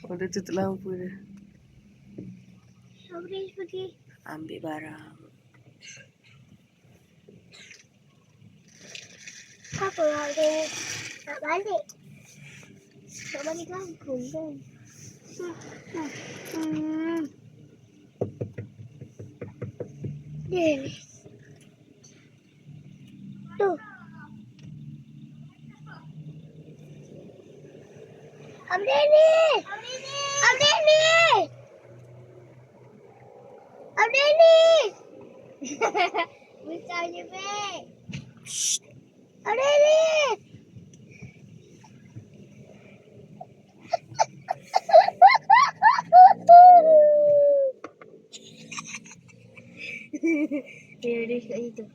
Oh, dah tutup lampu dah. Habis pergi. Ambil barang. Apa ada nak balik? Nak balik kampung kan? Yes. Tu. Abdeni! Abdeni! Abdeni! Besar je, Bek. Abdeni! Dia kat situ.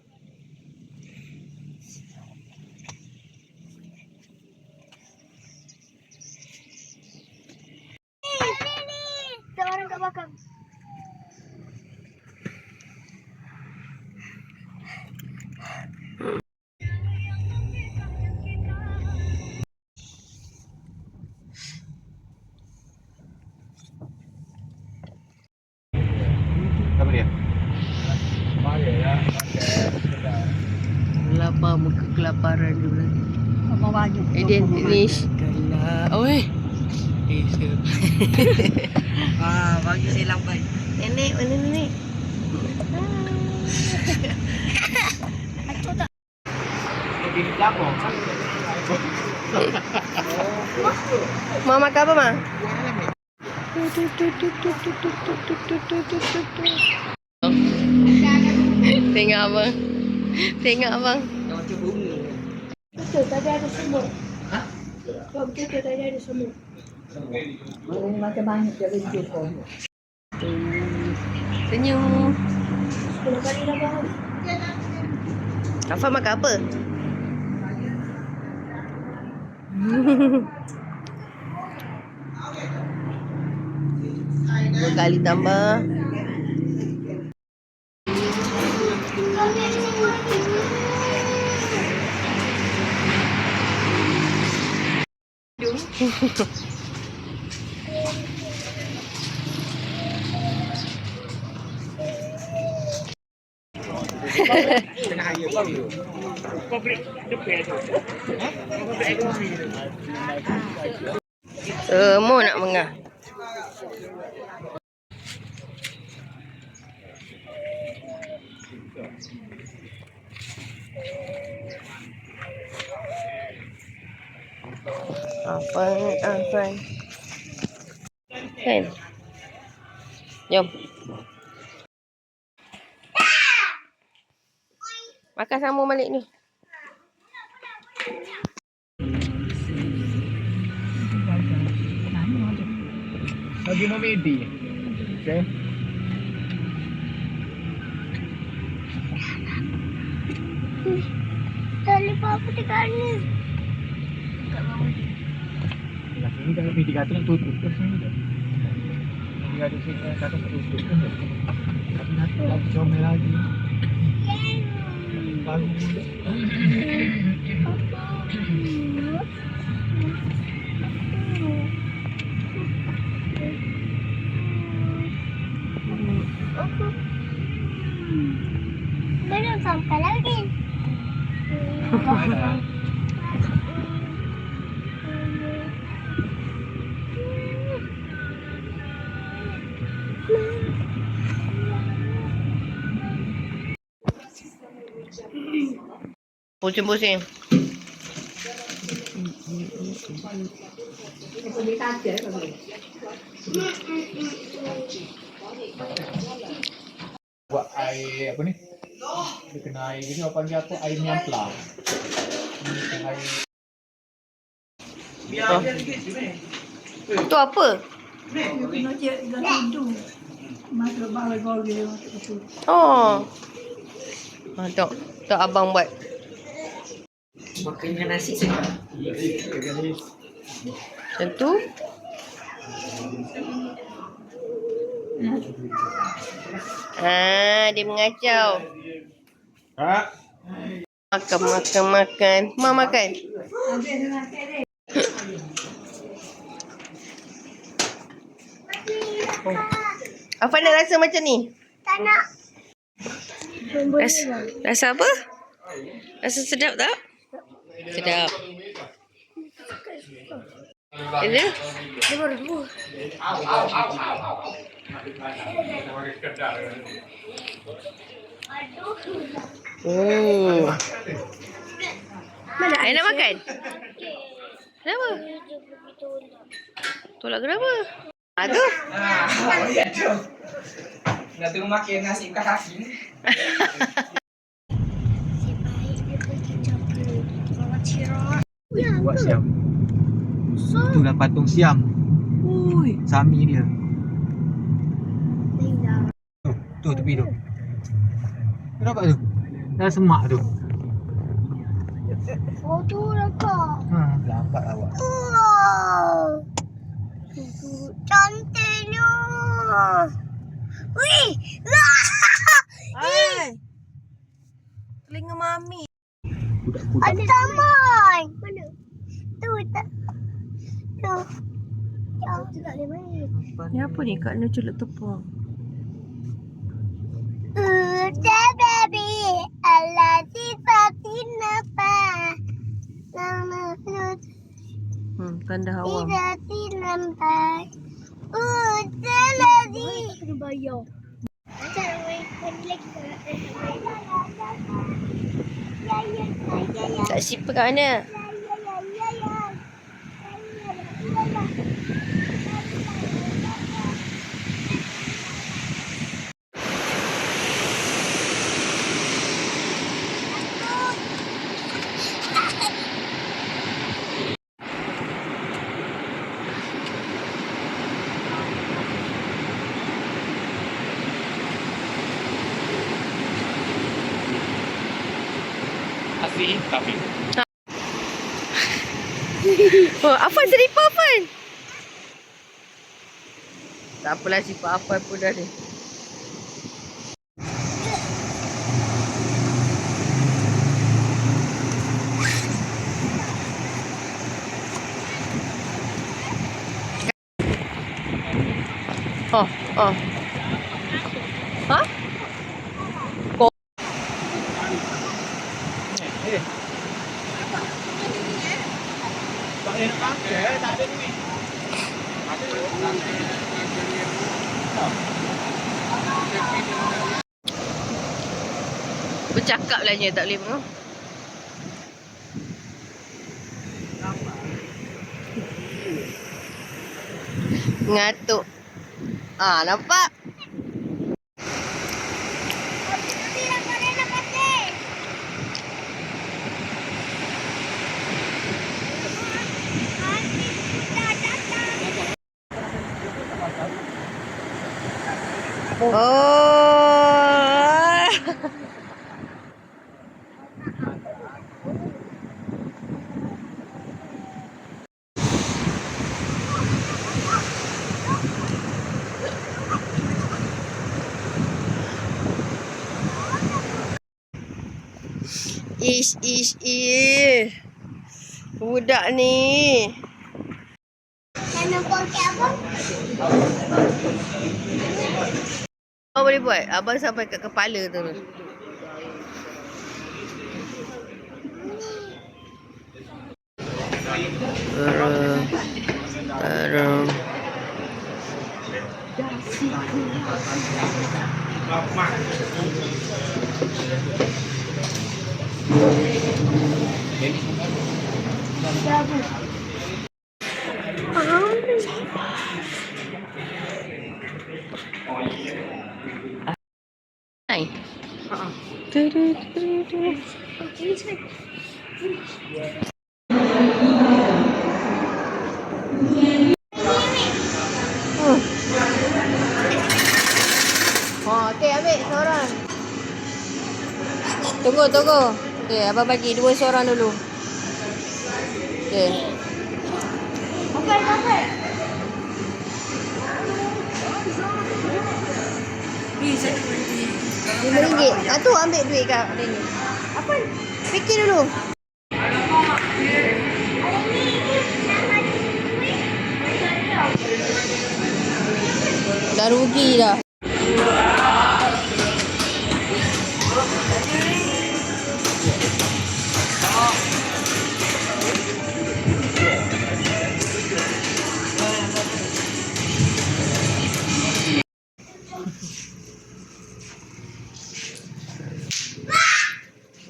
Ada orang kat belakang. Apa dia? Lapar, muka kelaparan juga. Apa baju? Indonesia. Oi. Bagi saya lambai. Nenek, mana nenek? Di belakang. Mau makan apa, Ma? Tengok abang. Tengok abang. Betul, tadi ada semut. Hah? Betul, tadi ada semut. Ini macam banyak dia video kau. Senyum. 10 kali dah bang. Afa makan apa? Dua kali tambah. Semua nak mengah. Apa kan? Jom. Makan sambung balik ni. Lagi mau medi. Okay. Tali apa dekat ni? Nah, ini kalau medi kata nak tutup terus ni dah. Dia ada sini kata tutup kan. Tapi nanti lagi comel lagi. Bagus. Belum sampai lagi. Pusing-pusing. Buat air apa ni? Dia kena air ni apa panggil apa? Air nyampla. Ini kena air. Itu apa? Kena cek dah tidur. Masuk balik kau dia. Oh. Tok abang buat. Makan dengan nasi saja. Macam tu. Dia mengacau. Ha? Makan. Mak makan. Apa nak rasa macam ni? Tak nak. Rasa apa? Rasa sedap tak? Sedap. Ini? Dia baru dua. Mana nak makan? Kenapa? Tolak kenapa? Tu. Nak tengok makan nasi kat kaki ni. Si baik dia pergi coklat. Bawa cirok. Buat siam. Itulah patung siam. Ui. Sami dia. Tinggal. Tu tepi tu. Kenapa tu? Dah semak tu. Oh tu dekat. Lambat awak. Wow. Cantiknya. Wih. Hai. Telinga mami. Budak-budak. Ada taman. Mana? Tu tak. Tu. Jauh tu tak boleh main. Ni apa ni? Kak Nur celup tepung. Baby, Allah sifatinapa. Nama Tanda hawa. sifatinapa. Jaladi. Kena bayar. Cara main lagi tak? Tak sipar kat mana? Asli tapi. Oh, Afan selipar Afan. Tak apalah sipar Afan pun dah ni. Oh. Ha? Tak ada nak pakai, tak ada duit. Bercakap lah je tak boleh pun. Ngatuk. Nampak? Oh. Ish. Budak ni. Nak pakai apa? Abang boleh buat. Abang sampai kat kepala terus. Tarum. Hai. Okey, ambil seorang. Tunggu. Okey, abang bagi 2 seorang dulu. Okey. Pakai. tu ambil duit kat ni. Apa? Fikir dulu. Dah rugi dah.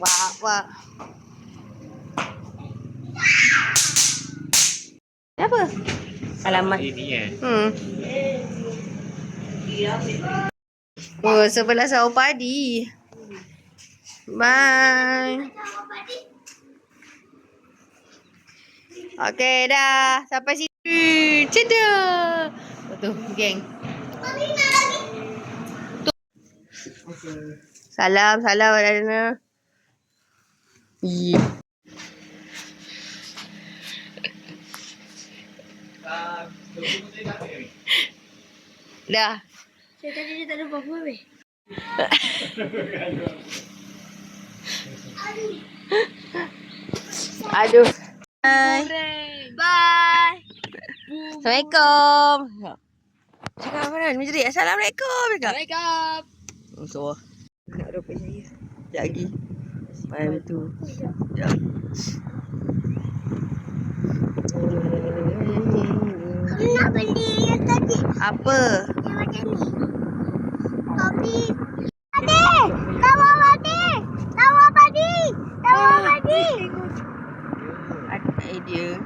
Wah, wah. Apa? Alamat. Ini Oh, sebelah sawah padi. Bye. Okey dah. Sampai sini. Cedah. Betul, geng. Salam, salam Adana. Dah. Saya tadi dia tak ada apa-apa weh. Aduh. Bye. Bye. Assalamualaikum. Cakap apa dah? Menjerit. Assalamualaikum. Wake So, nak rupa saya. Sekejap lagi. Malam tu. Sekejap. Kamu nak beli yang tadi? Apa? Yang macam ni. Kopi. Padi! Tawar padi! Tawar padi! Tawar padi! Ada idea.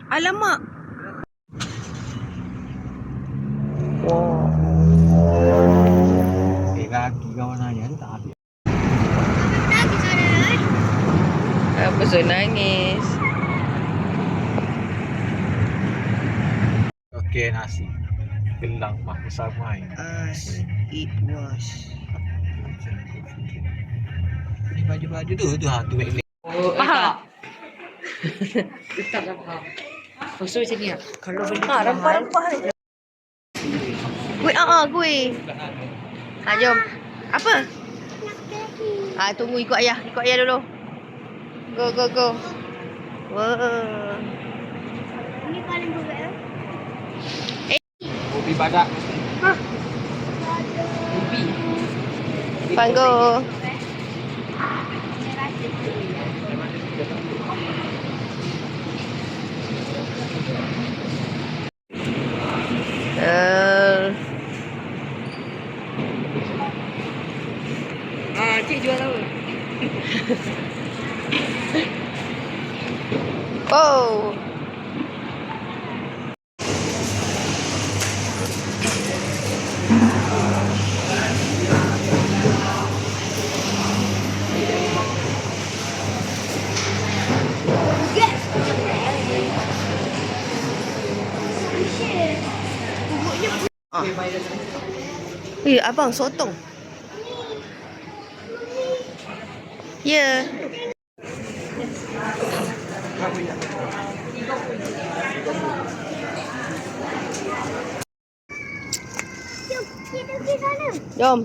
Alamak. lagi kawan ayah tu tak habis. Lagi sana. Apa so nangis? Okey, nasi gelang mak bersama air. As it was. Ni baju-baju tu hantu mek. Faham? Tak dah faham. Maksud macam ni lah. Kalau beli Rempah-rempah ni. Kuih, kuih. Jom. Apa? Tunggu ikut ayah. Ikut ayah dulu. Go. Wow. Ini paling berat. Ubi badak. Panggo. cik jual apa? Oh. Abang sotong. Ya. Jom, kita pergi sana. Jom.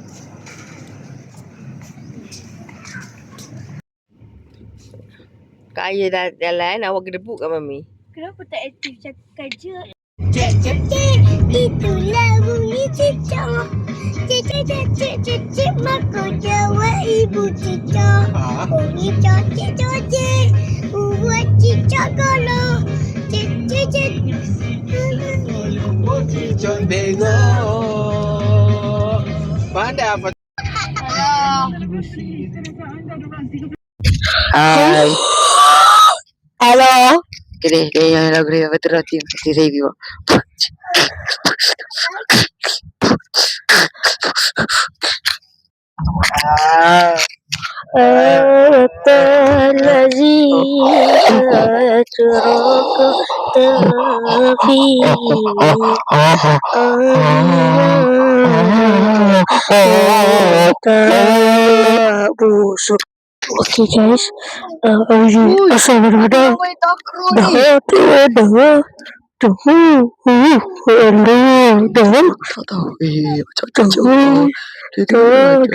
Kak Ayah dah jalan, awak gedebuk kat Mami. Kenapa tak aktif cakap kerja? Cek, itulah bunyi cicak. Cek, mahkota ibu cicak. Bunyi cocek, buat cicak kalau. Cek. Cicak bengok. Pandai apa? Hai. Halo. Kini yang lagu dia betul hati review. الذي أتركت Okay guys, Assalamualaikum. Dah. Tutup.